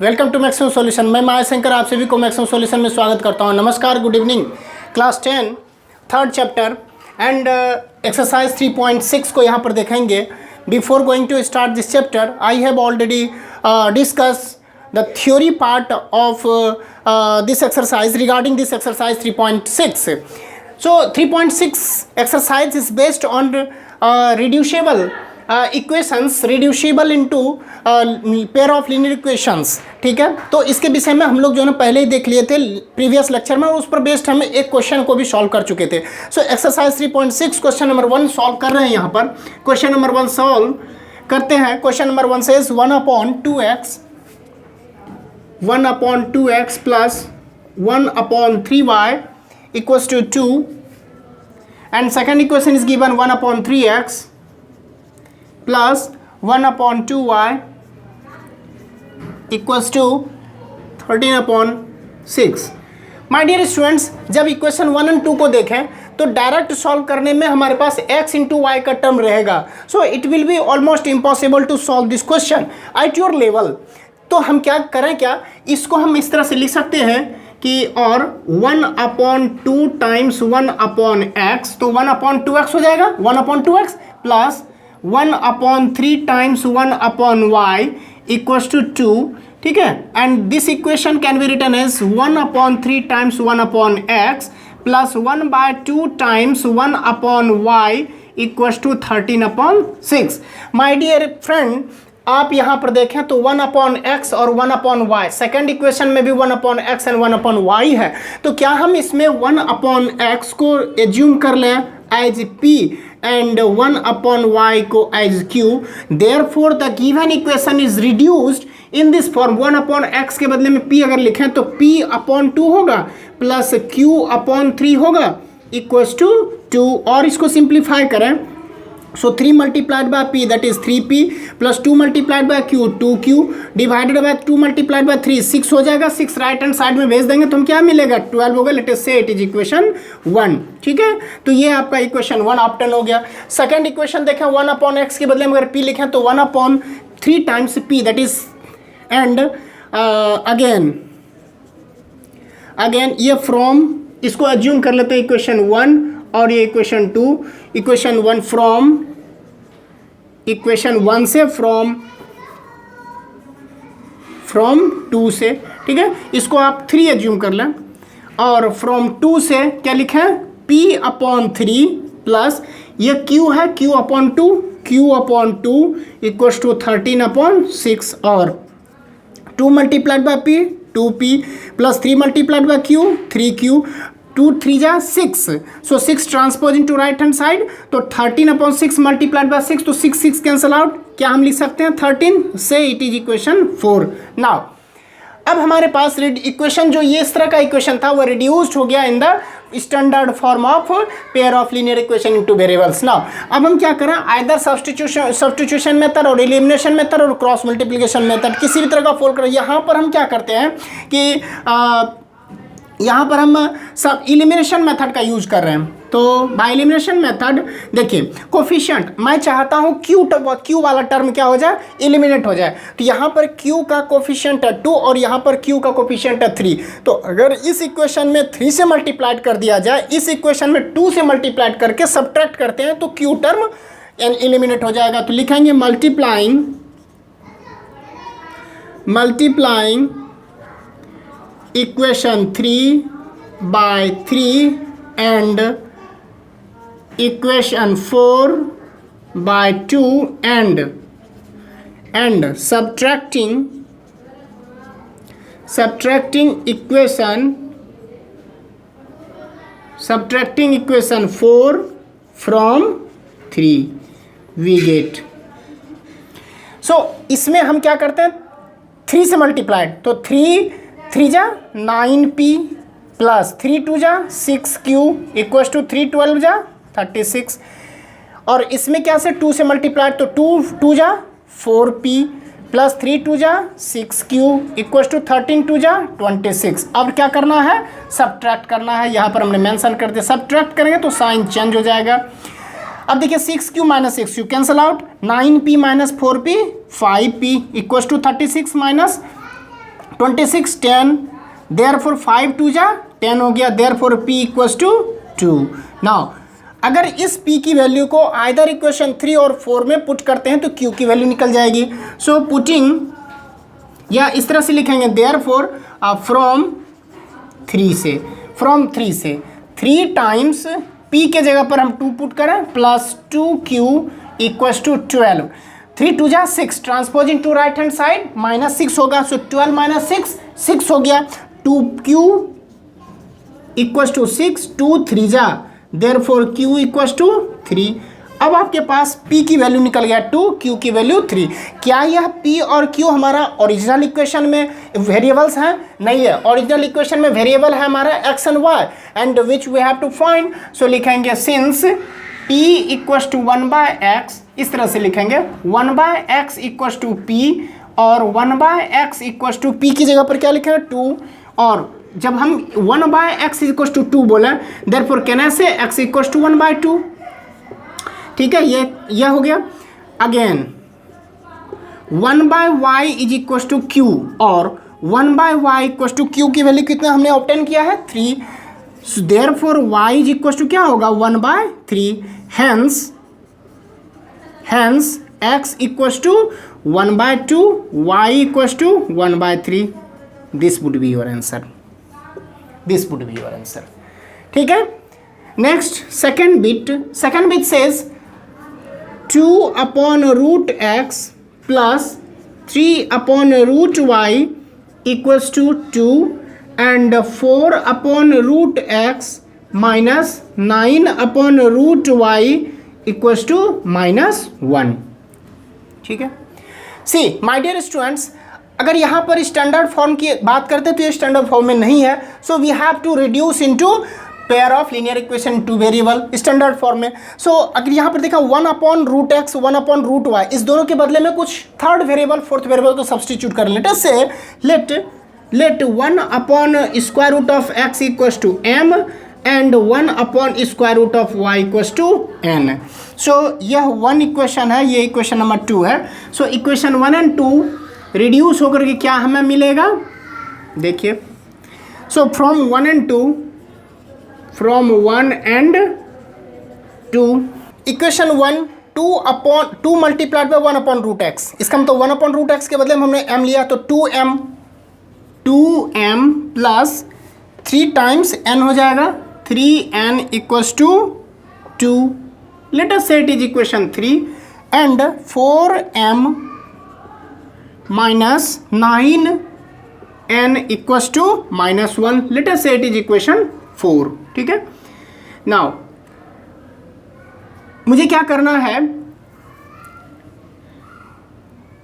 Welcome to maximum solution. मैं महाशंकर आप सभी को मैक्सिमम सॉल्यूशन में स्वागत करता हूं। नमस्कार, good evening. Class 10 third chapter and exercise 3.6 को यहां पर देखेंगे। Before going to start this chapter I have already discuss the theory part of this exercise regarding this exercise 3.6. So 3.6 exercise is based on reducible equations reducible into pair of linear equations. ठीक है, तो इसके विषय में हम लोग जो है पहले ही देख लिए थे प्रीवियस लेक्चर में, उस पर बेस्ड हम एक क्वेश्चन को भी सॉल्व कर चुके थे. So exercise 3.6 question number 1 solve कर रहे हैं. यहाँ पर क्वेश्चन नंबर 1 सॉल्व करते हैं. क्वेश्चन नंबर 1 से 1/2x plus 1/3y equals to 2, and second equation is given 1/3x plus 1/2y equals to 13/6. My dear students, जब इक्वेशन 1 और 2 को देखें तो डायरेक्ट सॉल्व करने में हमारे पास x इंटू वाई का टर्म रहेगा. So it will be almost impossible to solve this question at your level. तो हम क्या करें, क्या इसको हम इस तरह से लिख सकते हैं कि और 1/2 टाइम्स 1/x, तो 1/2x हो जाएगा 1/2x plus 1/3 times 1/y equals to 2. ठीक है, and this equation can be written as 1/3 times 1/x plus 1/2 times 1/y equals to 13/6. My dear friend, आप यहाँ पर देखें तो 1/x और 1/y, सेकेंड इक्वेशन में भी 1/x एंड 1/y है. तो क्या हम इसमें 1/x को एज्यूम कर लें एज p एंड 1/y को as q. Therefore the given equation is reduced in this form. 1/x के बदले में p अगर लिखें तो p/2 होगा प्लस q/3 होगा इक्वल्स टू 2. और इसको सिंप्लीफाई करें so 3 multiplied by p that is 3p plus 2 multiplied by q 2q divided by 2 multiplied by 3 6 हो जाएगा. 6 राइट हैंड साइड में भेज देंगे तो हम क्या मिलेगा 12 होगा. Late us say it is equation 1. ठीक है, तो ये आपका इक्वेशन 1 ऑप्शन हो गया. सेकंड इक्वेशन देखें 1/x के बदले में अगर p लिखें तो 1/3 times p that is and again ये फ्रॉम, इसको एज्यूम कर लेते हैं इक्वेशन 1 और ये इक्वेशन 2. इक्वेशन 1 फ्रॉम इक्वेशन 1 से फ्रॉम 2 से. ठीक है, इसको आप 3 एज्यूम कर लें और फ्रॉम 2 से क्या लिखें p/3 प्लस ये q है q/2 इक्वल्स टू 13/6 और 2 multiplied bye p 2p plus 3 multiplied bye q 3q 2 3 जा 6. सो 6 transpose into right hand side, तो 13/6 मल्टीप्लाइड बाय 6, तो 6 कैंसिल आउट. क्या हम लिख सकते हैं 13 से इट इज इक्वेशन 4. नाउ अब हमारे पास इक्वेशन जो ये इस तरह का इक्वेशन था वो रिड्यूस्ड हो गया in the standard form of pair of linear equation into variables. Now अब हम क्या करें, आइदर सब्स्टिट्यूशन मेथड और एलिमिनेशन मेथड और क्रॉस मल्टीप्लिकेशन मेथड किसी भी तरह का फॉलो करें. यहाँ पर हम क्या करते हैं कि यहाँ पर हम सब इलिमिनेशन मेथड का यूज कर रहे हैं. तो बाय इलिमिनेशन मेथड देखिए, कोफिशिएंट मैं चाहता हूँ क्यू वाला टर्म क्या हो जाए, इलिमिनेट हो जाए. तो यहाँ पर क्यू का कोफिशिएंट है 2 और यहाँ पर क्यू का कोफिशिएंट है 3. तो अगर इस इक्वेशन में 3 से मल्टीप्लाइड कर दिया जाए, इस इक्वेशन में 2 से मल्टीप्लाइड करके सब्ट्रैक्ट करते हैं तो क्यू टर्म इलिमिनेट हो जाएगा. तो लिखेंगे multiplying equation 3/3 and equation 4/2 and subtracting equation 4 from 3 we get. so इसमें हम क्या करते हैं 3 से मल्टीप्लाइड, तो 3 जा 9p प्लस 3 2 जा 6q इक्वल्स टू 3 12 जा 36. और इसमें क्या से 2 से मल्टीप्लाइड, तो 2 जा 4p प्लस 3 2 जा 6q इक्वल्स टू 13 2 जा 26. अब क्या करना है, सब्ट्रैक्ट करना है. यहाँ पर हमने मेंशन कर दिया, सब्ट्रैक्ट करेंगे तो साइन चेंज हो जाएगा. अब देखिए 6q minus 6q cancel out, 9p minus 4p 5p equals to 36 minus 26 10, therefore 5 2 जा 10 हो गया, therefore p equals to 2। Now अगर इस p की वैल्यू को आइदर इक्वेशन 3 और 4 में पुट करते हैं तो q की वैल्यू निकल जाएगी। सो पुटिंग, या इस तरह से लिखेंगे देयरफॉर फ्रॉम 3 से 3 टाइम्स p के जगह पर हम 2 पुट करें प्लस 2q इक्वल्स टू 12। 3 2 जा 6, transposing to right hand side -6 होगा, सो 12 माइनस 6 6 हो गया, 2q इक्वल्स टू 6, 2 3 जा, देयरफॉर q इक्वल्स टू 3। अब आपके पास p की वैल्यू निकल गया 2, q की वैल्यू 3। क्या यह p और q हमारा ओरिजिनल इक्वेशन में वेरिएबल्स हैं? नहीं है, ओरिजिनल इक्वेशन में वेरिएबल है हमारा x and y and which we have to find. So लिखेंगे since p equals to 1/x, इस तरह से लिखेंगे 1/x इक्वल्स टू p, और 1/x इक्वल्स टू p की जगह पर क्या लिखेंगे 2, और जब हम 1/x इक्वल्स टू 2 बोले देयरफॉर कहने से x इक्वल्स टू 1/2। ठीक है, ये हो गया। Again 1/y is equals to q, और 1/y इक्वल्स टू q की वैल्यू कितना हमने ऑब्टेन किया है 3, therefore y is equals to क्या होगा 1/3, hence x equals to 1/2, y equals to 1/3। This would be your answer, ठीक है। Next second bit says 2/√x plus 3/√y equals to 2 and 4/√x minus 9/√y equals to -1। ठीक है। See my dear students, अगर यहाँ पर standard form की बात करते हैं तो ये स्टैंडर्ड फॉर्म में नहीं है, so we have to reduce into pair of linear equation two variable standard form में। सो अगर यहाँ पर देखा 1/√x 1/√y, इस दोनों के बदले में कुछ थर्ड वेरिएबल फोर्थ वेरिएबल को सब्सटीट्यूट कर लेते say let 1/√x equals to m and 1/√y equals to n। So यह 1 इक्वेशन है, ये इक्वेशन नंबर 2 है। सो इक्वेशन 1 एंड 2 रिड्यूस होकर के क्या हमें मिलेगा, देखिए। सो from 1 and 2 equation 1 2 multiplied bye 1/√x, इसका मतलब 1/√x के बदले में हमने m लिया तो 2m प्लस 3 टाइम्स n हो जाएगा, 3n equals to 2। Let us say it is equation 3 and 4m minus 9n equals to -1। Let us say it is equation 4। ठीक है। नाउ मुझे क्या करना है,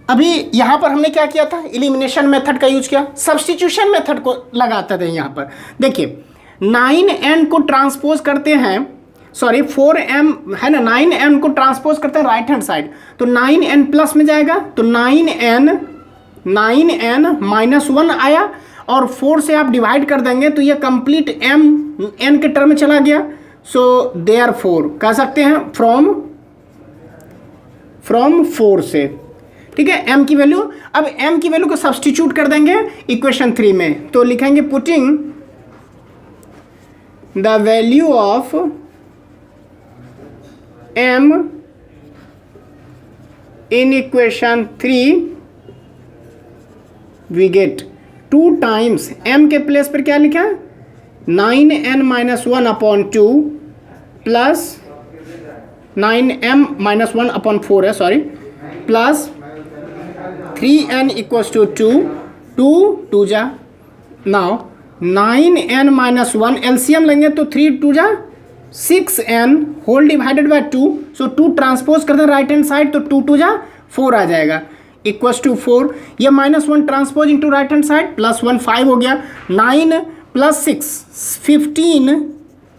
अभी यहां पर हमने क्या किया था, एलिमिनेशन मेथड का यूज किया, सब्स्टिट्यूशन मेथड को लगाते थे। यहां पर देखिए 9n को ट्रांसपोज करते हैं, सॉरी 4m है ना, 9n को ट्रांसपोज करते हैं राइट हैंड साइड, तो 9n प्लस में जाएगा, तो 9n -1 आया, और 4 से आप डिवाइड कर देंगे तो ये कंप्लीट m n के टर्म में चला गया। सो देयरफॉर कह सकते हैं फ्रॉम 4 से, ठीक है, m की वैल्यू, अब m की वैल्यू को सब्स्टिट्यूट कर देंगे इक्वेशन 3 में, तो लिखेंगे putting the value of m in equation 3 we get 2 times m के प्लेस पर क्या लिखा, 9n-1/2 प्लस 9m-1/4 है, sorry, plus 3n equals to 2 जा। नाउ 9n-1 एलसीएम लेंगे तो 3 2 जा 6n whole divided by 2, so 2 transpose करते हैं राइट हैंड साइड, तो 2 2 जा 4 आ जाएगा इक्वल्स टू 4। ये -1 transpose into right hand side, +1 5 हो गया, 9 + 6 15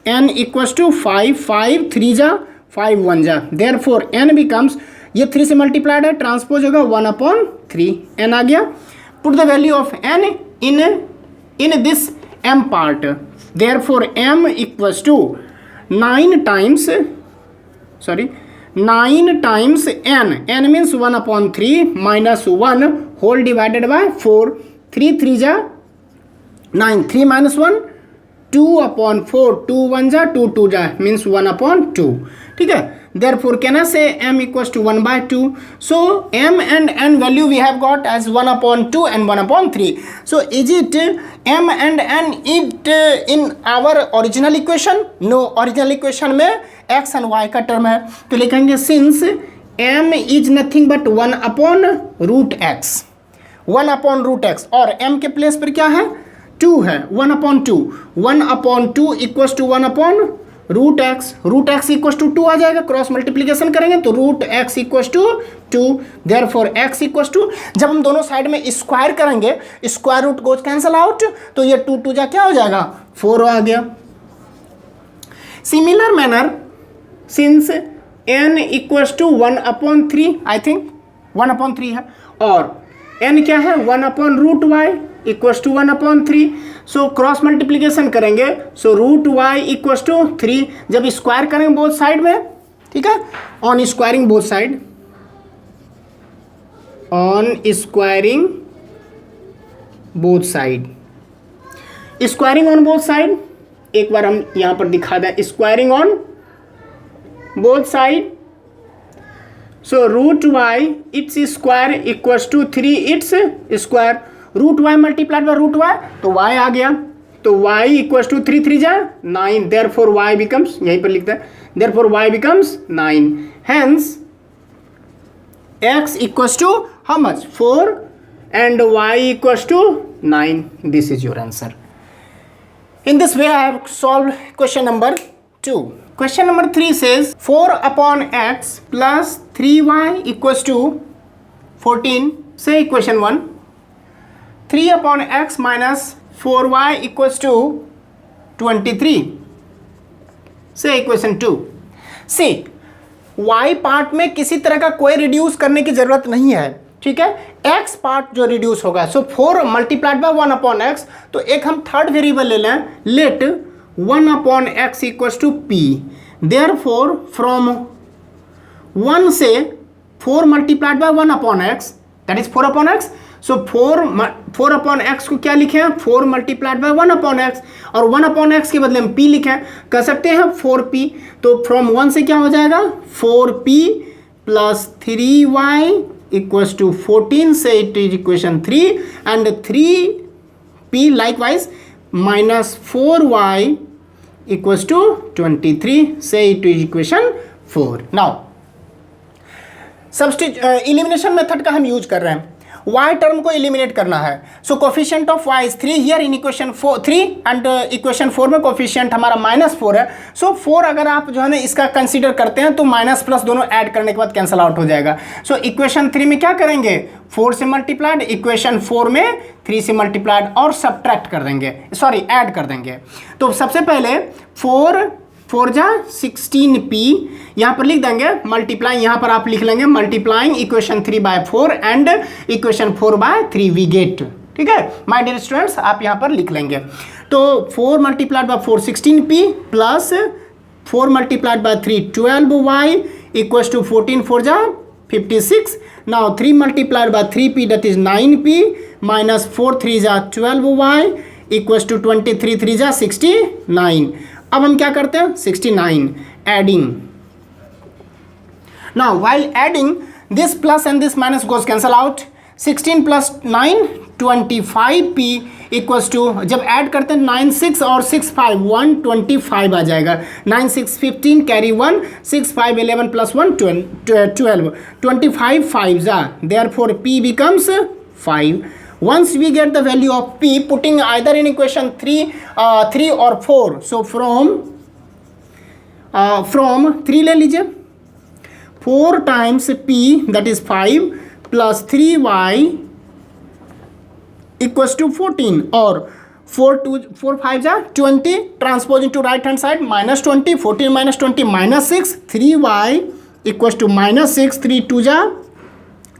n इक्वल्स टू 5 5 3 जा 5 1 जा, देयरफॉर n बिकम्स, ये 3 से मल्टीप्लाइड है, ट्रांसपोज होगा 1/3, n आ गया। Put the value of n in this m part, therefore m equals to 9 times n means 1/3 -1 whole divided by 4 3 3 जा 9, 3 - 1 2/4, 2 1 जा 2 2 जा मीन्स 1/2, ठीक है। Therefore can I say m equals to 1/2? So m and n value we have got as 1/2 and 1/3. So is it m and n it in our original equation? No, original equation में x and y का term है, तो लिखेंगे since m is nothing but 1/√x, 1/√x, और m के place पर क्या है 2 है, 1/2, 1/2 equals to 1/√x, √x equals to 2 आ जाएगा, क्रॉस मल्टीप्लीकेशन करेंगे तो √x equals to 2, therefore x equals to, जब हम दोनों साइड में स्क्वायर करेंगे square root goes cancel out, तो ये 2 2 जा क्या हो जाएगा 4 आ गया। Similar manner since n equals to 1/3, I think 1/3 है, और n क्या है 1/√y equals to 1/3, so cross multiplication करेंगे, सो √y इक्वल्स टू 3, जब स्क्वायर करेंगे बोथ साइड में, ठीक है, on squaring both side, on squaring both side, squaring on both side, एक बार हम यहां पर दिखा दें, squaring on both side, so √y its square equals to 3 its square, √y multiplied by √y तो y आ गया, तो y इक्वल्स टू 3 3 जा 9, देयरफॉर y बिकम्स, यहीं पर लिखता है, therefore y becomes 9, hence x equals to how much 4 and y equals to 9, this is your answer. In this way I have solved question number 2. Question number 3 says 4/x plus 3y equals to 14. Say equation 1. 3/x minus 4y equals to 23. Say equation 2. See, y part में किसी तरह का कोई reduce करने की जरूरत नहीं है, ठीक है, x पार्ट जो रिड्यूस होगा, सो 4 मल्टीप्लाइड बाय 1/x, तो एक हम थर्ड वेरिएबल ले लें, let 1/x equals to p, therefore from 1 से 4 multiplied by 1/x that is 4/x, so 4/x को क्या लिखे हैं 4 मल्टीप्लाइड बाय 1/x, और 1/x के बदले में p लिखें, कर सकते हैं 4p, तो फ्रॉम 1 से क्या हो जाएगा 4p plus 3y equals to 14, से it is equation 3, and 3p likewise minus 4y equals to 23, say it is equation 4. Now elimination method का हम यूज कर रहे हैं, y टर्म को एलिमिनेट करना है, so coefficient of y is 3 here in equation 3, and equation 4 में coefficient हमारा -4 है, सो 4 अगर आप जो है ना इसका कंसीडर करते हैं तो माइनस प्लस दोनों ऐड करने के बाद कैंसिल आउट हो जाएगा, सो इक्वेशन 3 में क्या करेंगे 4 से मल्टीप्लाइड, इक्वेशन 4 में 3 से मल्टीप्लाइड और सब्ट्रैक्ट कर देंगे, सॉरी ऐड कर देंगे, तो सबसे पहले 4 जा 16p यहाँ पर लिख देंगे, मल्टीप्लाई यहाँ पर आप लिख लेंगे multiplying equation 3 by 4 and equation 4 by 3 we get, ठीक है माय डियर स्टूडेंट्स, आप यहाँ पर लिख लेंगे, तो 4 multiplied by 4 16p plus 4 multiplied by 3 12y equals to 14 4 जा 56, now 3 multiplied by 3p that is 9p minus 4 3 जा 12y इक्वल्स टू 23 3 जा 69, अब हम क्या करते हैं 69 adding, now while adding this plus and this minus goes cancel out, 16 plus 9 25p equals to, जब add करते हैं 9 6 और 6 5 125 आ जाएगा, 9 6 15 कैरी 1 6 5 11 प्लस 1 12 25 5 जा, therefore p becomes 5. Once we get the value of p, putting either in equation 3 or 4, so from 3 ले लीजिए, 4 times p that is 5 plus 3y equals to 14, और 4 5 जा 20, transpose into right hand side minus 20, 14 minus 20 minus 6, 3y equals to minus 6, 3 2 जा,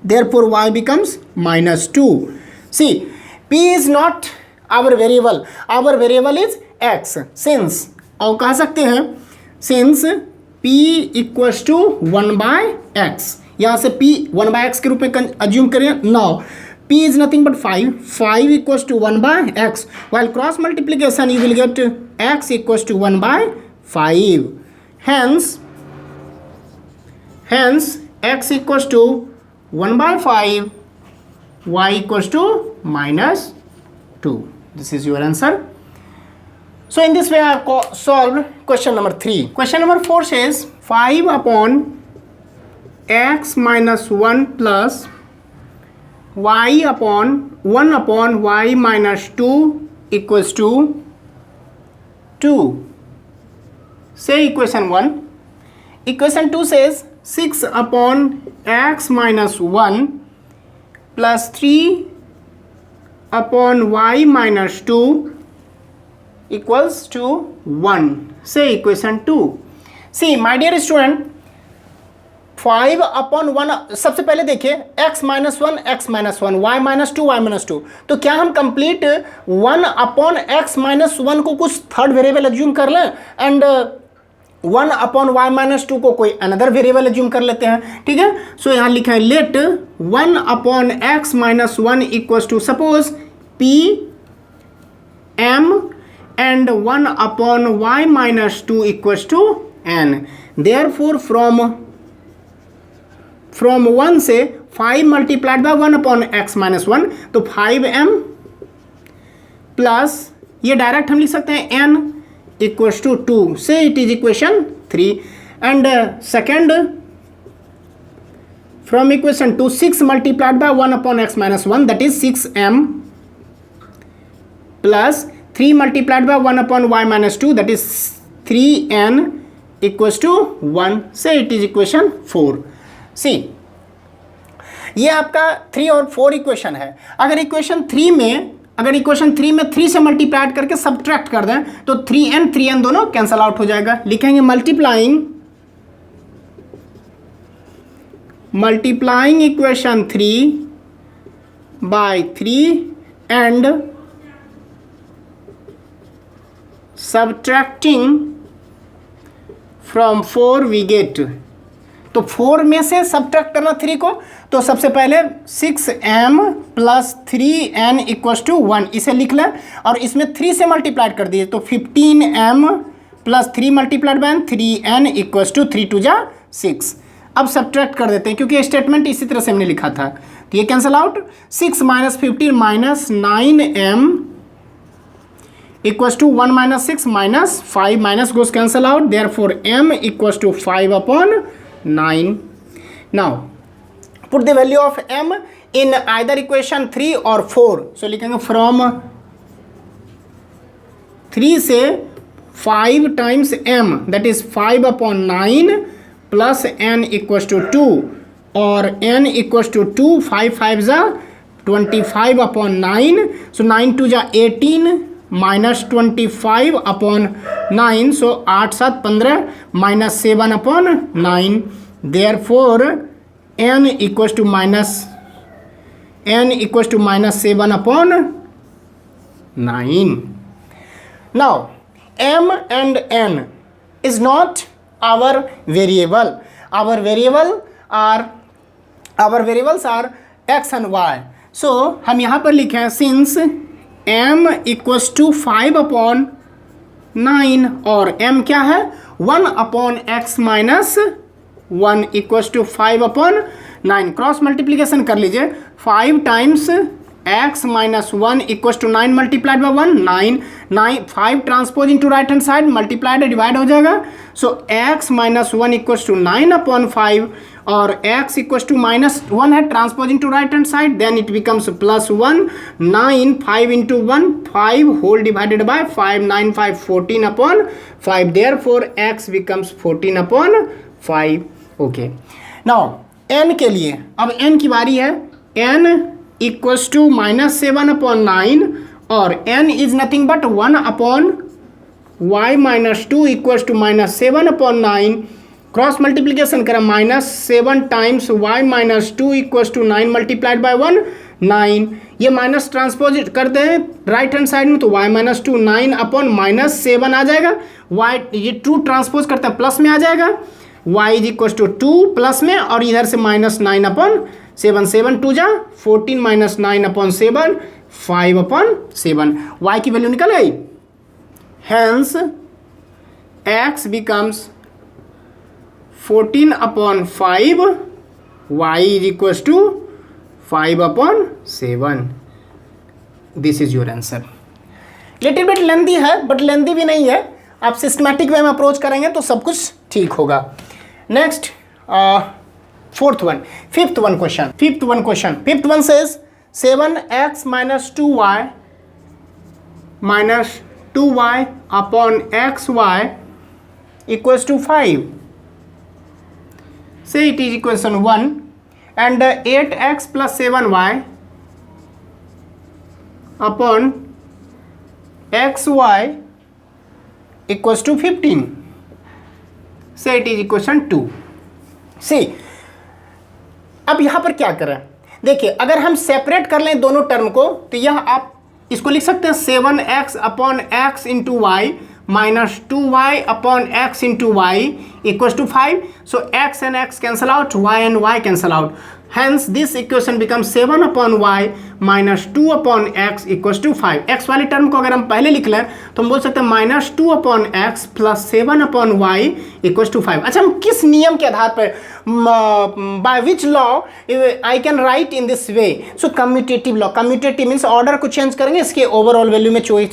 therefore y becomes minus 2. See, p is not our variable is x, since, और कह सकते हैं since p equals to 1/x, यहाँ से p 1/x के रूप में अज्यूम करें, now P is nothing but 5. 5 equals to 1 by x. While cross multiplication, you will get x equals to 1 by 5. Hence x equals to 1 by 5, y equals to minus 2. This is your answer. So in this way I have solved question number 3. Question number 4 says 5 upon x minus 1 plus y upon 1 upon y minus 2 equals to 2. Say equation 1. Equation 2 says 6 upon x minus 1 plus 3 upon y minus 2 equals to 1. Say equation 2. See my dear student, 5 upon 1, सबसे पहले देखिए x minus 1, x minus 1, y minus 2, y minus 2. तो क्या हम complete 1 upon x minus 1 को कुछ third variable assume कर लें एंड 1 upon y minus 2 को कोई अनदर वेरिएबल एज्यूम कर लेते हैं, ठीक है. सो यहाँ लिखा है let 1 upon x minus 1 equals to suppose p m and 1 upon y minus 2 equals to n. Therefore from 1 से 5 multiplied by 1 upon x minus 1, तो 5m प्लस ये डायरेक्ट हम लिख सकते हैं n equals to 2. Say it is equation 3. And second from equation 2, 6 multiplied by 1 upon x minus 1, that is 6m plus 3 multiplied by 1 upon y minus 2, that is 3n equals to 1. से it is equation 4. सी ये आपका 3 और 4 equation है. अगर equation 3 में 3 से multiply करके subtract कर दें तो 3n दोनों कैंसल आउट हो जाएगा. लिखेंगे multiplying equation 3 by 3 and subtracting from 4 we get. तो 4 में से सब्ट्रैक्ट करना 3 को, तो सबसे पहले 6m plus 3n equals to 1 इसे लिख लें और इसमें 3 से मल्टीप्लाई कर दिए तो 15m plus 3 multiplied by 3n equals to 3 2 जा 6. अब सब्ट्रैक्ट कर देते हैं क्योंकि स्टेटमेंट इसी तरह से हमने लिखा था, तो ये cancel out. 6 minus 15 minus 9m equals to 1 minus 6 minus 5 minus goes cancel out. Therefore m equals to 5 upon 9. Now put the value of m in either equation 3 or 4. So लिखेंगे from 3 से 5 times m, that is 5 upon 9 plus n equals to 2 और n equals to 2. 5 5 जा 25 upon 9. So 9 2 जा 18 minus 25 upon 9. So 8 7 15 minus 7 upon 9. Therefore n equals to minus 7 upon 9. Now m and n is not our variable. Our variables are x and y. So हम यहाँ पर लिखे हैं since m equals to 5 upon 9 और m क्या है 1 upon x minus 1 equals to 5 upon 9. Cross multiplication कर लीजिए. 5 times x minus 1 equals to 9 multiplied by 1 9 5 transpose into right hand side multiplied divide हो जाएगा. So x minus 1 equals to 9 upon 5 और x equals to minus 1 है transpose into right hand side then it becomes plus 1 9 5 into 1 5 whole divided by 5 9 5 14 upon 5. Therefore x becomes 14 upon 5. Okay now n के लिए अब n की बारी है. n equals to minus 7 upon 9 और n is nothing but 1 upon y minus 2 equals to minus 7 upon 9. Cross multiplication करें minus 7 times y minus 2 equals to 9 multiplied by 1 9. ये minus transpose करते हैं राइट हैंड साइड में तो y minus 2 9 upon minus 7 आ जाएगा. y ये 2 transpose करते हैं प्लस में आ जाएगा. y is equal to 2 plus में और इधर से -9/7, 7 2 जा 14 -9/7 5/7, y की वैल्यू निकल गई। Hence x becomes 14/5, y is equal to 5/7। This is your answer. Little bit lengthy है बट लेंदी भी नहीं है, आप सिस्टमैटिक वे में अप्रोच करेंगे तो सब कुछ ठीक होगा। Next fifth one question says 7x - 2y upon xy equals to 5। Say it is equation 1 and 8x + 7y upon xy equals to 15। Say it is equation 2। सी अब यहां पर क्या करें, देखिए अगर हम सेपरेट कर लें दोनों टर्म को तो यह आप इसको लिख सकते हैं 7x upon x into Y minus 2y upon x into Y equals to 5. So x and x cancel out, y and y cancel out. Hence this equation becomes 7 upon y minus 2 upon x equals to 5. x वाले term को अगर हम पहले लिख लें तो हम बोल सकते हैं minus 2 upon x plus 7 upon Y equals to 5. अच्छा, हम किस नियम के आधार पर, by which law I can write in this way? So commutative law. Commutative means order को चेंज करेंगे, इसके ओवरऑल वैल्यू में कोई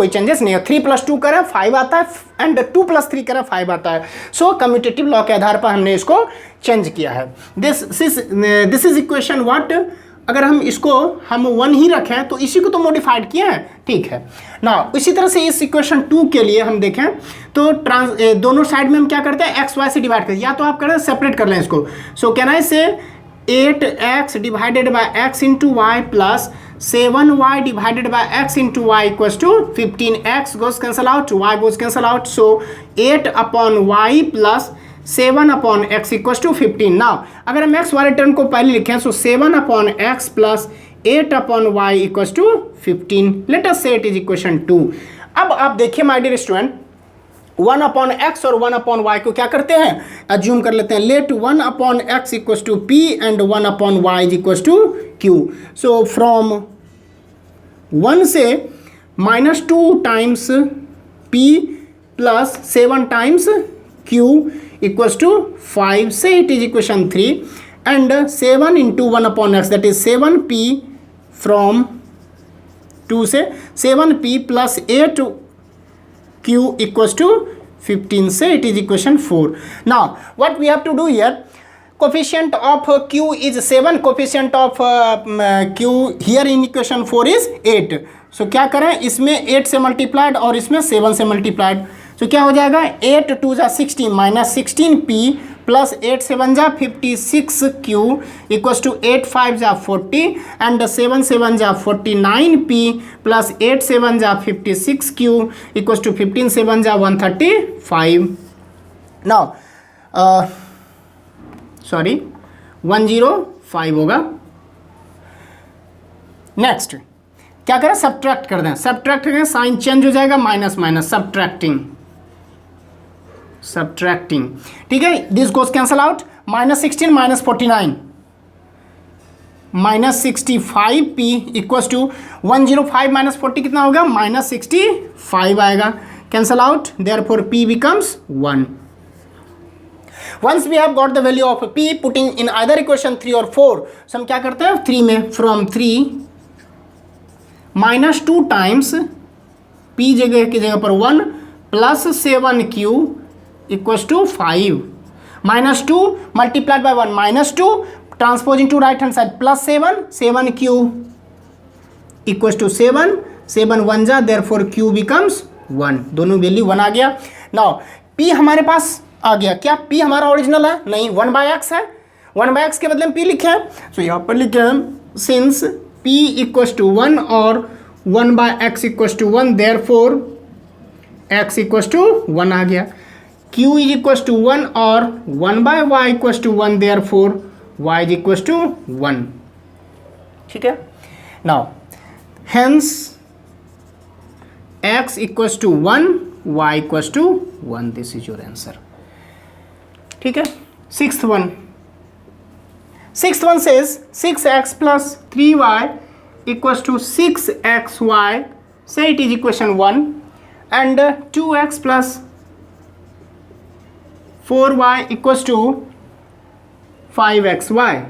चेंजेस नहीं है. 3 + 2 करें 5 आता है एंड 2 + 3 करें 5 आता है. सो कम्यूटेटिव लॉ के आधार पर हमने इसको चेंज किया है. This is equation what. अगर हम इसको 1 ही रखें तो इसी को तो मॉडिफाइड किया है, ठीक है ना. इसी तरह से इस इक्वेशन 2 के लिए हम देखें तो दोनों साइड में हम क्या करते हैं, एक्स वाई से डिवाइड करते हैं, या तो आप करें सेपरेट कर लें इसको. So can I say 8x divided by x into Y plus 7y divided by x into Y equals to 15x goes cancel out, y goes cancel out. So 8 upon Y plus 7 upon X equals to 15. Now अगर हम x वाले term को पहले लिखें तो 7 upon x plus 8 upon Y equals to 15. Let us say it is equation 2. अब आप देखिए my dear student, 1 upon X और 1 अपॉन वाई को क्या करते हैं, एज्यूम कर लेते हैं. Let 1 upon X equals to P and 1 upon Y equals to Q. So from 1 से -2 times p plus 7 times q equals to 5. Say it is equation 3 and 7 into 1 upon x, that is 7p from 2 से 7p plus 8q equals to 15. Say it is equation 4. Now what we have to do here, coefficient of q is 7, coefficient of q here in equation 4 is 8. So क्या करें, इसमें 8 से multiplied और इसमें 7 से multiplied. तो क्या हो जाएगा, 8 2 जा 16 माइनस 16p प्लस 8 7 जा 56q इक्वल्स टू 8 5 जा 40 एंड 7 7 जा 49p प्लस 8 7 जा 56q इक्वल्स टू 15 7 जा 135. नाउ सॉरी 105 होगा. नेक्स्ट क्या करें, सब्ट्रैक्ट कर दें. सब्ट्रैक्ट करें, साइन चेंज हो जाएगा, माइनस माइनस सब्ट्रैक्टिंग, ठीक है. This goes cancel out, -16 -49 -65p equals to 105 -40 कितना होगा, -65 आएगा. Cancel out, therefore p becomes 1. Once we have got the value of p, putting in either equation 3 or 4, so हम क्या करते हैं 3 में, from 3 -2 टाइम्स p जगह की जगह पर 1 plus 7q equals to 5 -2 multiplied by 1 -2 transposing to right hand side plus 7q equals to 7 1 जा, देयरफॉर q बिकम्स 1. दोनों वैल्यू 1 आ गया. नाउ p हमारे पास आ गया. क्या p हमारा ओरिजिनल है? नहीं, 1/x है. 1/x के बदले में p लिखे हैं. सो यहाँ पर लिखे हैं सिंस p इक्वल्स टू 1 और 1/x equals to 1, therefore x equals to 1 आ गया. q इज इक्वल्स टू 1 और 1/y equals to 1, therefore y is equals to 1. ठीक है. Now hence x equals to 1, y equals to 1. This is your answer. ठीक है। Sixth one says 6x plus 3y equals to 6xy, say it is equation 1, and 2x plus 4y equals to 5xy,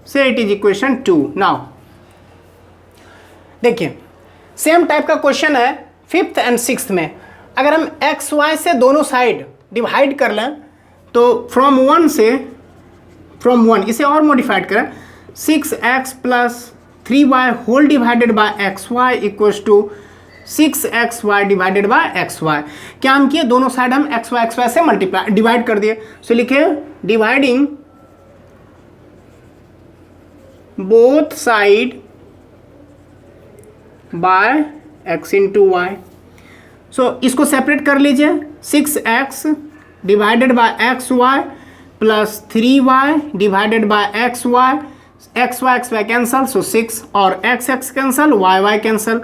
say it is equation 2. now देखिए same type का question है fifth and sixth में। अगर हम x y से दोनों side divide कर लें तो फ्रॉम वन इसे और मॉडिफाइड करें, 6x plus 3y whole divided by x y equals to 6xy divided by x y. क्या हम किए, दोनों साइड हम एक्स वाई से मल्टीप्लाई डिवाइड कर दिए। सो लिखे dividing both side by x into y. So इसको सेपरेट कर लीजिए, 6x divided by x y plus 3y divided by x y cancel, so 6 और x cancel, y cancel.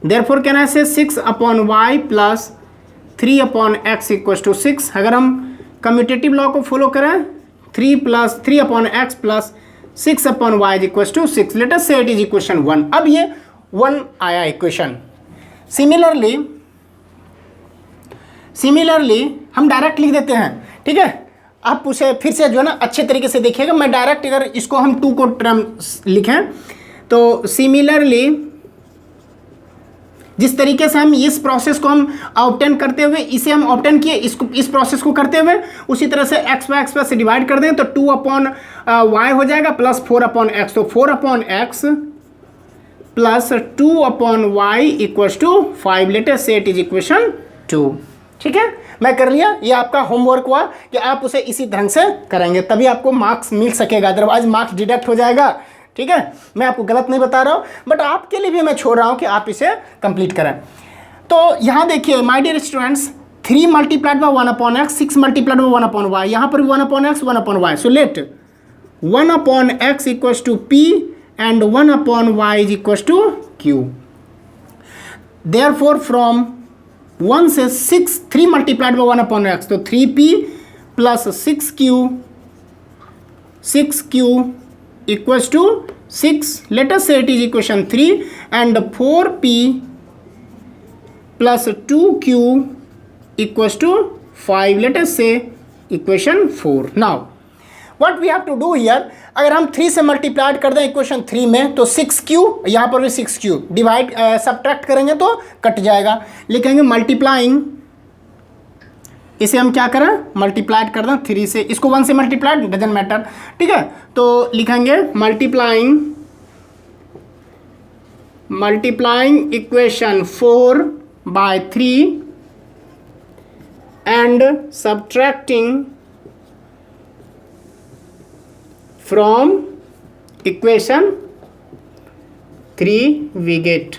Therefore can I say 6 upon Y plus 3 upon X equals to 6। अगर हम commutative law को follow करें, 3 upon x plus 6 upon Y is equals to 6। Let us say it is equation 1। अब ये 1 आया equation. Similarly हम direct लिख देते हैं, ठीक है। आप उसे फिर से जो है ना अच्छे तरीके से देखिएगा। मैं डायरेक्ट अगर इसको हम 2 को टर्म लिखें तो सिमिलरली जिस तरीके से हम इस प्रोसेस को हम ऑब्टेन करते हुए इसे हम ऑब्टेन किए, इसको इस प्रोसेस को करते हुए उसी तरह से एक्स वाई से डिवाइड कर दें तो 2 अपॉन वाई हो जाएगा प्लस 4 अपॉन एक्स। तो 4 upon x plus 2 upon Y equals to 5। Let us say it is equation 2। ठीक है, मैं कर लिया। ये आपका होमवर्क हुआ कि आप उसे इसी ढंग से करेंगे तभी आपको मार्क्स मिल सकेगा, अदरवाइज मार्क्स डिडक्ट हो जाएगा। ठीक है, मैं आपको गलत नहीं बता रहा हूँ, बट आपके लिए भी मैं छोड़ रहा हूँ कि आप इसे कंप्लीट करें। तो यहाँ देखिए my dear students, 3 multiplied by 1 upon X, 6 multiplied by 1 upon Y, यहाँ पर 1 upon X 1 upon Y. So let 1 upon X equals to P and 1 upon Y is equals to Q. Therefore from 1 से 6, 3 multiplied by 1 upon X, तो 3p plus 6q equals to 6. Let us say it is equation 3 and 4p plus 2q equals to 5. Let us say equation 4. Now what we have to do here, अगर हम 3 से multiplied कर दें equation 3 में तो 6q, यहाँ पर भी 6q डिवाइड सब्ट्रैक्ट करेंगे तो कट जाएगा। लिखेंगे मल्टीप्लाइंग, इसे हम क्या करें मल्टीप्लाइड कर दें 3 से, इसको 1 से मल्टीप्लाइड डजंट मैटर। ठीक है, तो लिखेंगे multiplying equation 4 by 3 and subtracting from equation 3 we get.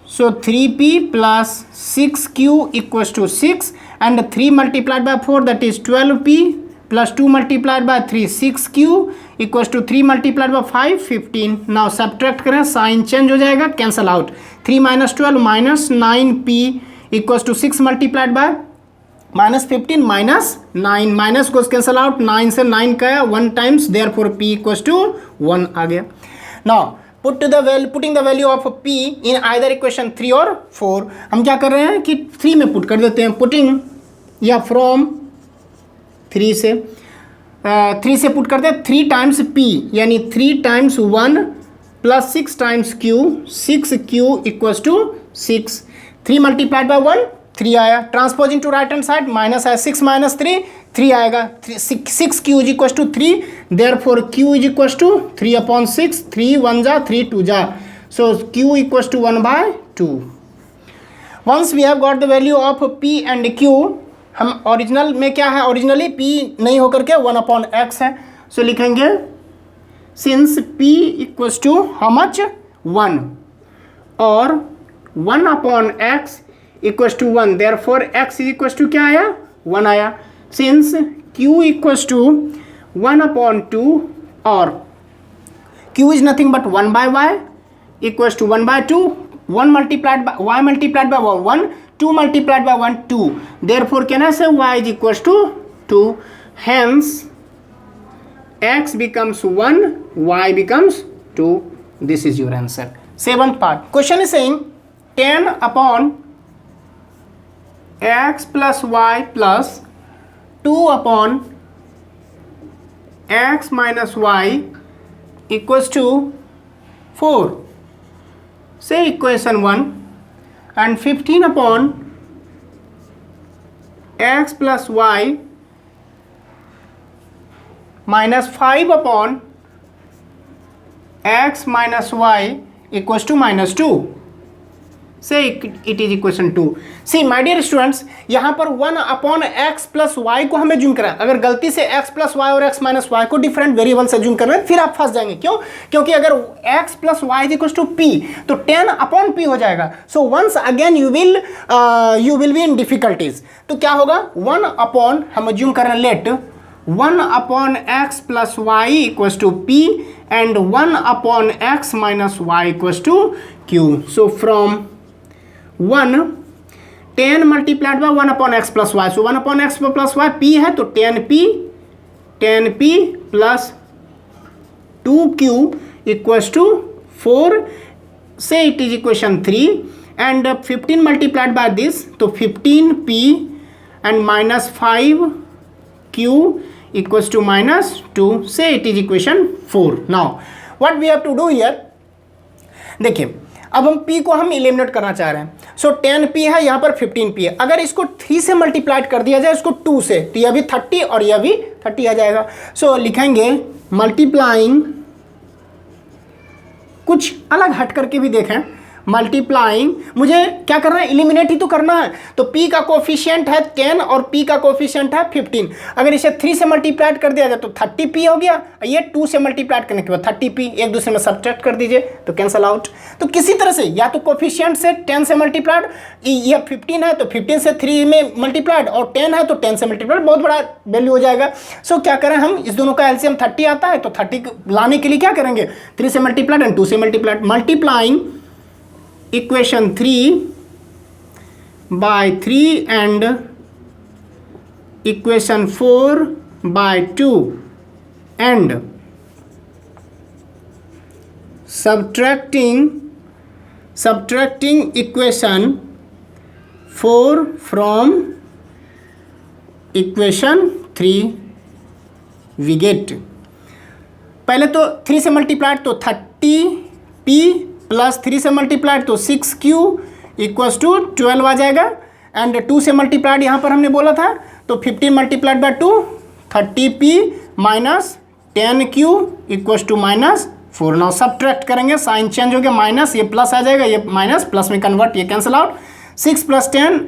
So 3p plus 6q equals to 6 and 3 multiplied by 4 that is 12p plus 2 multiplied by 3 6q equals to 3 multiplied by 5 15. Now subtract करें, sign change हो जाएगा, cancel out. 3 minus 12 minus 9p equals to 6 multiplied by minus 15 minus 9, minus को cancel out, 9 से 9 का 1 times, therefore p equals to 1 आ गया। Now putting the value of p in either equation 3 और 4, हम क्या कर रहे हैं कि 3 में पुट कर देते हैं, पुटिंग या फ्रॉम 3 से पुट करते हैं 3 टाइम्स p यानी 3 times 1 plus 6 times q, 6q equals to 6। 3 multiplied by 1 3 आया, transposing to right hand side minus आया, 6 माइनस 3 आएगा, 6q is equals to 3, therefore q is equals to 3 upon 6, 3 1 जा 3 2 जा, so q equals to 1 by 2। Once we have got the value of p and q, हम original में क्या है, originally p नहीं होकर के 1 अपॉन x है, सो लिखेंगे since p equals to how much 1 और 1 upon x equals to 1, therefore x is equals to क्या आया 1 आया। Since q equals to 1 upon 2 और q is nothing but 1 by y equals to 1 by 2, 1 multiplied by y multiplied by 1, 2 multiplied by 1, 2. Therefore, can I say y is equals to 2? Hence, x becomes 1, y becomes 2. This is your answer. Seventh part. Question is saying 10 upon x plus y plus 2 upon x minus y equals to 4. Say equation 1. And 15 upon x plus y minus 5 upon x minus y equals to minus 2. Say it is equation 2. See my dear students, यहाँ पर 1 upon x plus Y को हमें zoom करा। अगर गलती से x plus Y और x minus Y को डिफरेंट वेरिएबल से जूम कर रहे हैं फिर आप फंस जाएंगे। क्यों? क्योंकि अगर x plus y equal to p तो 10 अपॉन p हो जाएगा। So once again you will be in difficulties. तो क्या होगा? 1 अपॉन, हम जूम कर रहे हैं, let 1 upon x plus y equal to p and 1 upon x minus y equal to q. So from 1 10 multiplied by 1 upon x plus y, so 1 upon x plus y p है तो 10p plus 2q equals to 4. Say it is equation 3 and 15 multiplied by this तो 15p and minus 5q equals to minus 2. Say it is equation 4. Now what we have to do here, देखिए अब हम p को हम eliminate करना चाह रहे हैं. सो 10p है, यहाँ पर 15p है. अगर इसको 3 से मल्टीप्लाइड कर दिया जाए इसको 2 से तो यह भी 30 और यह भी 30 आ जाएगा. सो लिखेंगे मल्टीप्लाइंग, कुछ अलग हट करके भी देखें, मल्टीप्लाइंग, मुझे क्या करना है? एलिमिनेट ही तो करना है. तो p का कोफिशिएंट है 10 और p का कोफिशिएंट है 15. अगर इसे 3 से मल्टीप्लाइड कर दिया जाए तो 30p हो गया. ये 2 से मल्टीप्लाइड करने के बाद 30p एक दूसरे में सब्ट्रैक्ट कर दीजिए तो कैंसल आउट. तो किसी तरह से या तो कोफिशिएंट से 10 से मल्टीप्लाइड, ये 15 है तो 15 से 3 में मल्टीप्लाइड और 10 है तो 10 से मल्टीप्लाइड, बहुत बड़ा वैल्यू हो जाएगा. सो क्या करें हम, इस दोनों का एलसीएम 30 आता है तो 30 लाने के लिए क्या करेंगे? 3 से मल्टीप्लाइड एंड 2 से multiplied. Multiplying equation 3 by 3 and equation 4 by 2 and subtracting equation 4 from equation 3 we get, पहले तो 3 से मल्टीप्लाइड तो 30p प्लस 3 से मल्टीप्लाइड तो 6q इक्वल्स टू 12 आ जाएगा. एंड 2 से मल्टीप्लाइड यहाँ पर हमने बोला था तो 15 multiplied by 2 30p minus 10q equals to minus 4. Now subtract करेंगे, साइन चेंज हो गया, माइनस, ये प्लस आ जाएगा, ये माइनस प्लस में कन्वर्ट, ये cancel out. 6 plus 10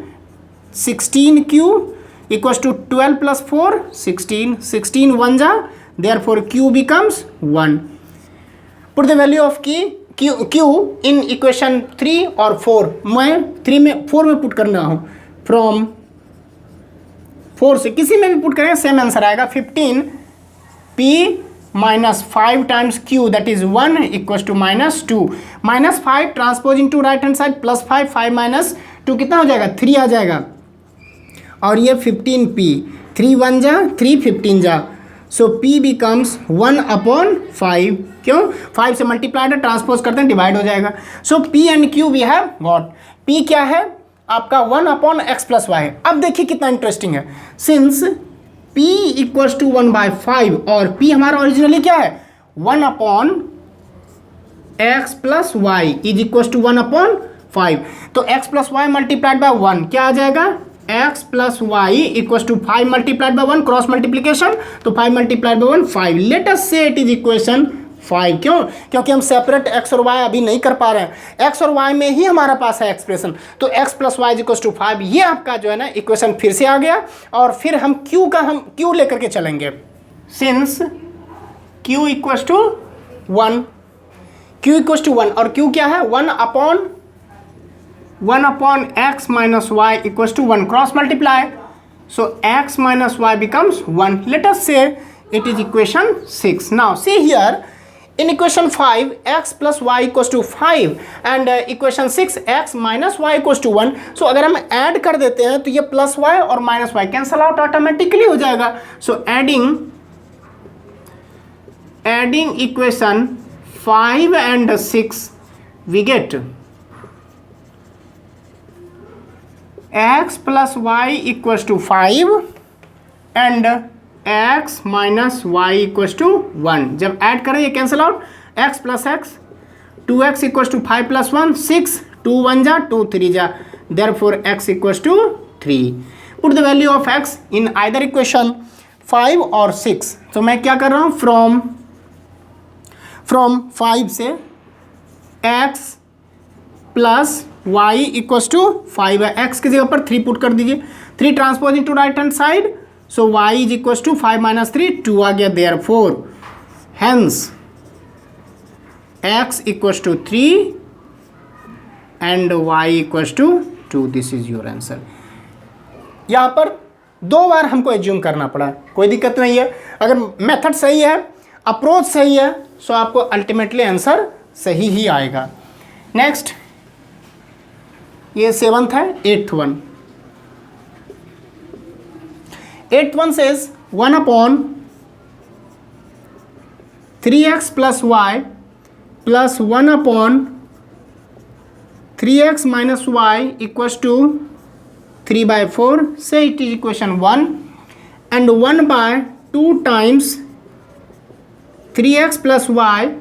16q equals to 12 plus 4 16 1 जा, therefore q becomes 1. Put the value of q in equation 3 और 4. मैं 4 में पुट करना हूँ. फ्रॉम 4 से किसी में भी पुट करेंगे सेम आंसर आएगा. 15p minus 5 times q that is 1 equals to minus 2. Minus 5 transpose into right hand side plus 5 minus 2 कितना हो जाएगा? 3 आ जाएगा. और ये 15p 3 1 जा 3 15 जा, सो p बिकम्स 1 अपॉन 5. क्यों? 5 से मल्टीप्लाइड है, ट्रांसपोज करते हैं डिवाइड हो जाएगा. So p and q we have got. p क्या है आपका? 1 अपॉन एक्स प्लस वाई. अब देखिए कितना इंटरेस्टिंग है. सिंस p इक्वल्स टू 1/5 और p हमारा ओरिजिनली क्या है? 1 upon x plus y is equals to 1 upon 5. तो x plus y multiplied by 1 क्या आ जाएगा? x plus y equals to 5 multiplied by 1, cross multiplication, तो 5 multiplied by 1 5. Late us say it is equation 5. क्यों? क्योंकि हम सेपरेट x और y अभी नहीं कर पा रहे हैं. x और y में ही हमारा पास है एक्सप्रेशन. तो x plus y equals to 5, ये आपका जो है ना इक्वेशन फिर से आ गया. और फिर हम q लेकर के चलेंगे. Since q equals to 1, q equals to 1 और q क्या है? 1 upon x minus y equals to 1, cross multiply, so x minus y becomes 1. Let us say it is equation 6. Now see here, In equation 5 x plus y equals to 5 and equation 6 x minus y equals to 1. So अगर हम add कर देते हैं तो ये plus y और minus y cancel out automatically हो जाएगा. So adding equation 5 and 6 we get x plus y equals to 5 and x minus y equals to 1. जब ऐड करें ये cancel out, x plus x 2x equals to 5 plus 1 6 2 1 जा 2 3 जा, therefore x equals to 3. Put the value of x in either equation 5 और 6. तो मैं क्या कर रहा हूँ, फ्रॉम 5 से x plus y equals to 5 है, x की जगह पर 3 पुट कर दीजिए, 3 transposing to right hand side. So y is equals to 5 minus 3 2 आ गया, therefore hence x equals to 3 and y equals to 2. This is your answer. यहाँ पर 2 बार हमको एज्यूम करना पड़ा, कोई दिक्कत नहीं है. अगर मेथड सही है, अप्रोच सही है, सो आपको अल्टीमेटली आंसर सही ही आएगा. नेक्स्ट ये 7th है. 8th one. 8th one says 1 upon 3x plus y plus 1 upon 3x minus y equals to 3 by 4. Say it is equation 1 and 1 by 2 times 3x plus y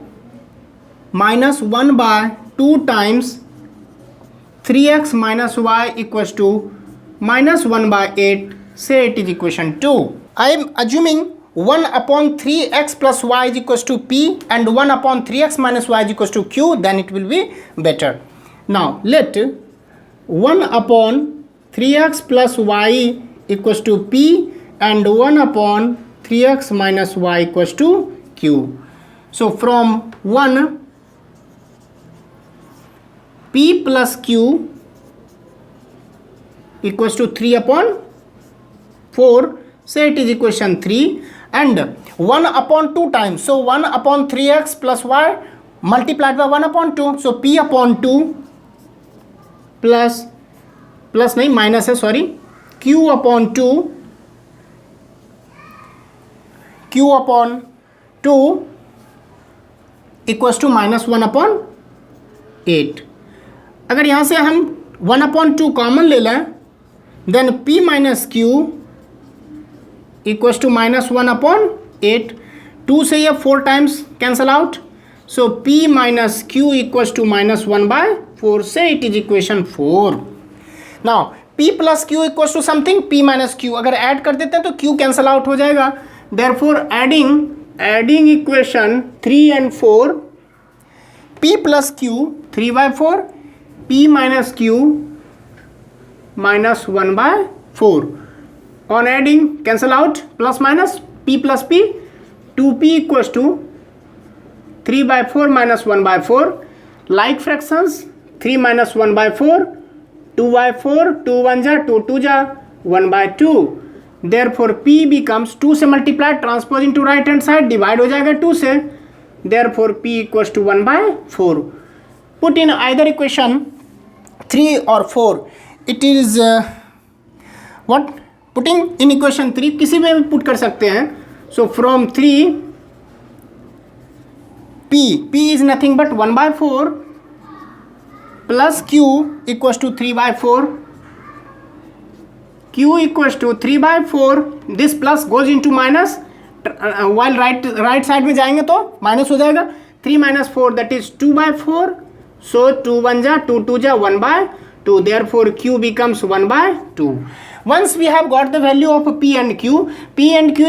minus 1 by 2 times 3x minus y equals to minus 1 by 8. Say it is equation 2. I am assuming 1 upon 3x plus y is equals to p and 1 upon 3x minus y is equals to q, then it will be better. Now let 1 upon 3x plus y equals to p and 1 upon 3x minus y equals to q. So from 1 p plus q equals to 3 upon 4, say it is equation 3 and 1 upon 2 times. So 1 upon 3x plus y multiplied by 1 upon 2. So p upon 2 plus नहीं minus है sorry, q upon 2 equals to minus 1 upon 8. अगर यहाँ से हम 1 upon 2 common ले लें, then p minus q equals to minus 1 upon 8. 2 से ये 4 times cancel out, so p minus q equals to minus 1 by 4. Say it is equation 4. Now p plus q equals to something p minus q. अगर add कर देते हैं तो q cancel out हो जाएगा, therefore adding equation 3 and 4, p plus q 3 by 4, p minus q minus 1 by 4. On adding cancel out plus minus p plus p, 2p equals to 3 by 4 minus 1 by 4. Like fractions 3 minus 1 by 4, 2 by 4, 2 1 जा 2 2 जा 1 by 2. Therefore p becomes 2 से multiplied transposing to right hand side, divide हो जाएगा 2 से, therefore p equals to 1 by 4. Put in either equation 3 or 4. It is what? Putting in equation 3 किसी में भी put कर सकते हैं. So from 3 p is nothing but 1 by 4 plus q equals to 3 by 4. q equals to 3 by 4. This plus goes into minus, while right side में जाएंगे तो minus हो जाएगा. 3 minus 4 that is 2 by 4. So 2 1 जा 2 2 जा 1 by 2. Therefore q becomes 1 by 2. Once we have got the value of p and q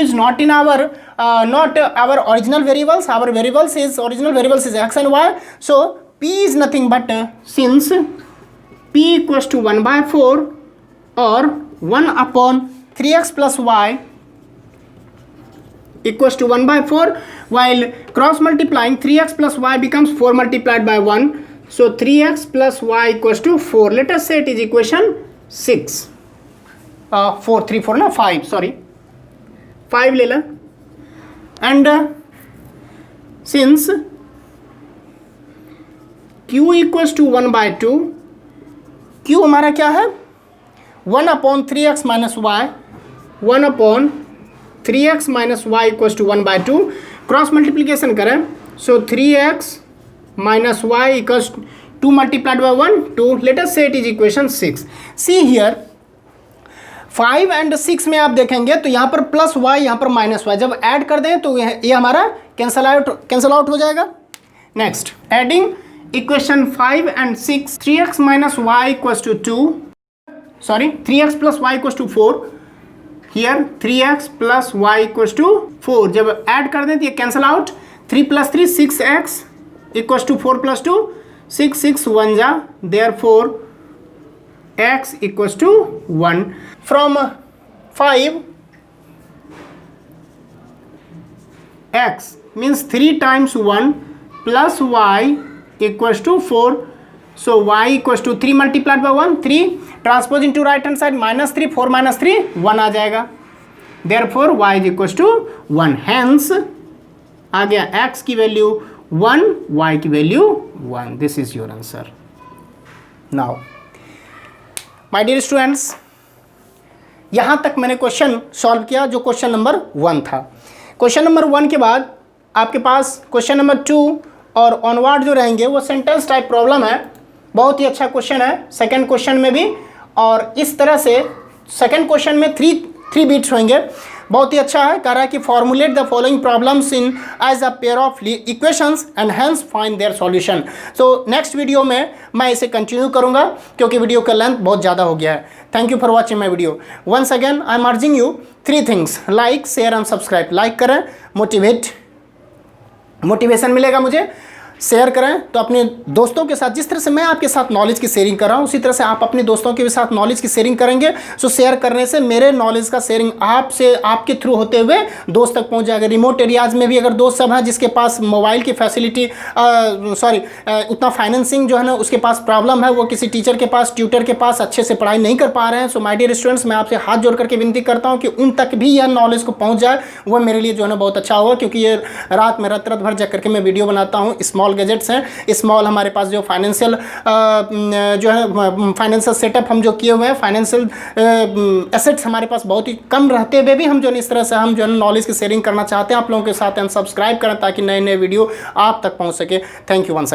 is not in our original variables. Our original variables is x and y. So p is nothing but since p equals to 1 by 4 or 1 upon 3x plus y equals to 1 by 4, while cross multiplying 3x plus y becomes 4 multiplied by 1. So 3x plus y equals to 4. Let us say it is equation 6. 4 3 4 ना 5 sorry 5 ले ला. And since q equals to 1/2, q हमारा क्या है 1/3x minus y, 1/3x minus y equals to 1/2, cross multiplication करें so 3x minus y equals 2 multiplied by 1 2, let us say it is equation 6. see here 5 and 6 में आप देखेंगे तो यहाँ पर प्लस y, यहाँ पर माइनस y, जब ऐड कर दें तो ये हमारा कैंसल आउट हो जाएगा. Next adding equation 5 and 6, 3x minus y equals to 2, sorry 3x plus y equals to 4, here 3x plus y equals to 4, जब ऐड कर दें तो ये cancel out, 3 plus 3 6x equals to 4 plus 2 6 6 1 जा, therefore x equals to 1. From 5 x means 3 times 1 plus y equals to 4. So y equals to 3 multiplied by 1 3, transpose into right hand side minus 3, 4 minus 3 1 आ जाएगा. Therefore y is equals to 1. Hence आ गया x की value 1, y की value 1. This is your answer. Now my dear students, यहाँ तक मैंने question solve किया जो question number 1 था. क्वेश्चन नंबर 1 के बाद आपके पास क्वेश्चन नंबर 2 और ऑनवर्ड जो रहेंगे वो सेंटेंस टाइप प्रॉब्लम है. बहुत ही अच्छा क्वेश्चन है सेकंड क्वेश्चन में भी, और इस तरह से सेकंड क्वेश्चन में थ्री बीट्स होंगे. बहुत ही अच्छा है. कह रहा है कि formulate the following problems in as a pair of equations and hence find their solution. So next video में मैं इसे कंटिन्यू करूंगा क्योंकि वीडियो का लेंथ बहुत ज़्यादा हो गया है. Thank you for watching my video. Once again I am urging you 3 things, like share and subscribe. Like करें, मोटिवेशन मिलेगा मुझे. शेयर करें तो अपने दोस्तों के साथ, जिस तरह से मैं आपके साथ नॉलेज की शेयरिंग कर रहा हूँ उसी तरह से आप अपने दोस्तों के साथ नॉलेज की शेयरिंग करेंगे. सो शेयर करने से मेरे नॉलेज का शेयरिंग आपसे आपके थ्रू होते हुए दोस्त तक पहुँच जाएगा. रिमोट एरियाज में भी अगर दोस्त सब हैं जिसके पास मोबाइल की फैसिलिटी उतना फाइनेंसिंग जो है ना उसके पास प्रॉब्लम है, वो किसी टीचर के पास ट्यूटर के पास अच्छे से पढ़ाई नहीं कर पा रहे हैं, सो माय डियर स्टूडेंट्स मैं आपसे हाथ जोड़ करके विनती करता हूँ कि उन तक भी यह नॉलेज को पहुँच जाए. वो मेरे लिए जो है ना बहुत अच्छा होगा, क्योंकि ये रात में रात भर जग करके मैं वीडियो बनाता हूँ. स्मॉल गैजेट्स हैं, स्मॉल हमारे पास जो फाइनेंशियल जो है फाइनेंशियल सेटअप हम जो किए हुए हैं, फाइनेंशियल एसेट्स हमारे पास बहुत ही कम रहते हुए भी हम जो है इस तरह से हम जो है नॉलेज की शेयरिंग करना चाहते हैं आप लोगों के साथ. एंड सब्सक्राइब करें ताकि नए नए वीडियो आप तक पहुंच सके. Thank you once again.